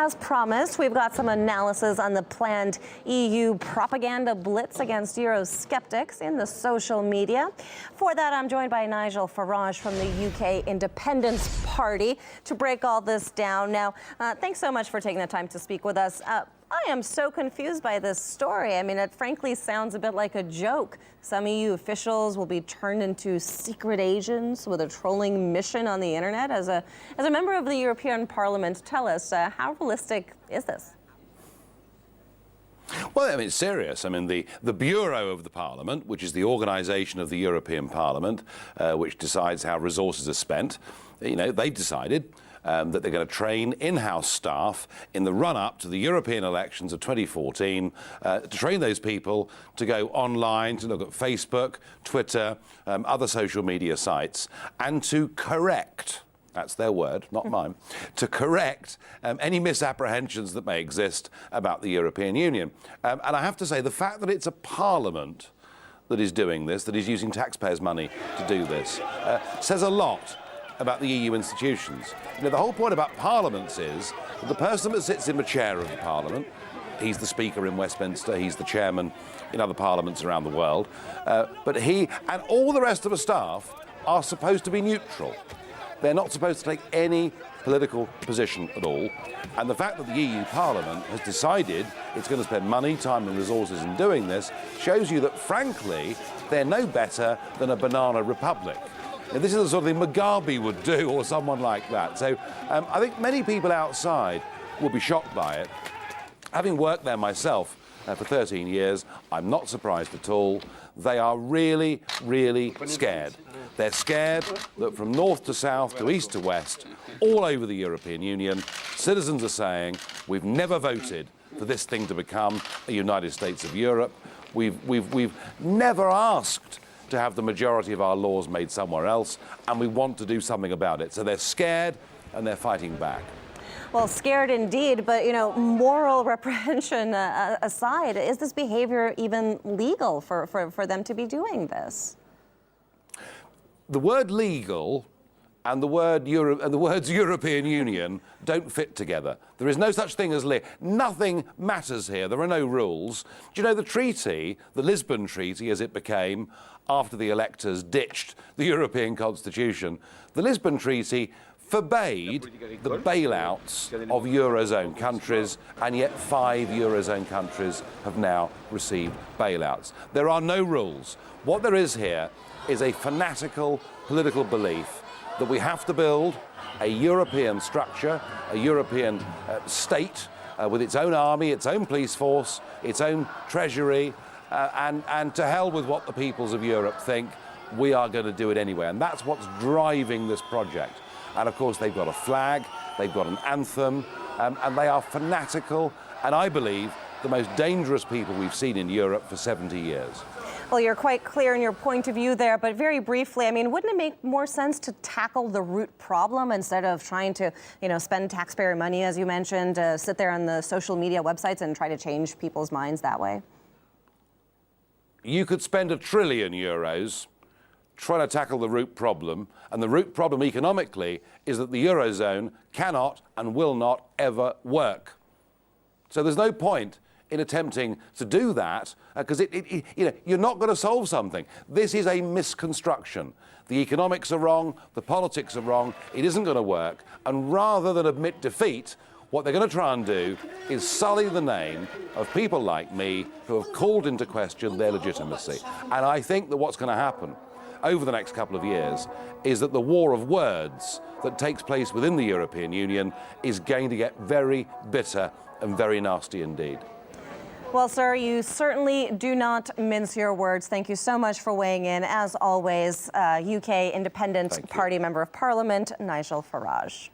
As promised, we've got some analysis on the planned EU propaganda blitz against Eurosceptics in the social media. For that, I'm joined by Nigel Farage from the UK Independence Party to break all this down. Now, thanks so much for taking the time to speak with us. I am so confused by this story. I mean, it frankly sounds a bit like a joke. Some EU officials will be turned into secret agents with a trolling mission on the internet. As a member of the European Parliament, tell us, how realistic is this? Well, I mean, it's serious. I mean, the Bureau of the Parliament, which is the organisation of the European Parliament, which decides how resources are spent, you know, they've decided that they're going to train in-house staff in the run-up to the European elections of 2014 to train those people to go online, to look at Facebook, Twitter, other social media sites, and to correct, that's their word, not mine, to correct any misapprehensions that may exist about the European Union. And I have to say, the fact that it's a parliament that is doing this, that is using taxpayers' money to do this, says a lot about the EU institutions. You know, the whole point about parliaments is that the person that sits in the chair of the parliament, he's the speaker in Westminster, he's the chairman in other parliaments around the world, but he and all the rest of the staff are supposed to be neutral. They're not supposed to take any political position at all. And the fact that the EU Parliament has decided it's going to spend money, time and resources in doing this shows you that, frankly, they're no better than a banana republic. This is the sort of thing Mugabe would do, or someone like that. So I think many people outside will be shocked by it. Having worked there myself for 13 years, I'm not surprised at all. They are really, really scared. They're scared that from north to south to east to west, all over the European Union, citizens are saying, we've never voted for this thing to become a United States of Europe. We've never asked to have the majority of our laws made somewhere else, and we want to do something about it. So they're scared and they're fighting back. Well, scared indeed, but, you know, moral reprehension aside, is this behavior even legal for them to be doing this? The word legal and the words European Union don't fit together. There is no such thing as nothing matters here. There are no rules. Do you know the treaty, the Lisbon Treaty as it became after the electors ditched the European Constitution, the Lisbon Treaty forbade the bailouts of Eurozone countries, and yet 5 Eurozone countries have now received bailouts. There are no rules. What there is here is a fanatical political belief that we have to build a European structure, a European state with its own army, its own police force, its own treasury, and to hell with what the peoples of Europe think. We are going to do it anyway. And that's what's driving this project. And of course, they've got a flag, they've got an anthem, and they are fanatical, and I believe the most dangerous people we've seen in Europe for 70 years. Well, you're quite clear in your point of view there, but very briefly, I mean, wouldn't it make more sense to tackle the root problem instead of trying to, you know, spend taxpayer money, as you mentioned, sit there on the social media websites and try to change people's minds that way? You could spend €1 trillion trying to tackle the root problem, and the root problem economically is that the Eurozone cannot and will not ever work. So there's no point in attempting to do that, because you know, you're not going to solve something. This is a misconstruction. The economics are wrong, the politics are wrong, it isn't going to work, and rather than admit defeat, what they're going to try and do is sully the name of people like me who have called into question their legitimacy. And I think that what's going to happen over the next couple of years is that the war of words that takes place within the European Union is going to get very bitter and very nasty indeed. Well, sir, you certainly do not mince your words. Thank you so much for weighing in. As always, UK Independent Party Member of Parliament, Nigel Farage.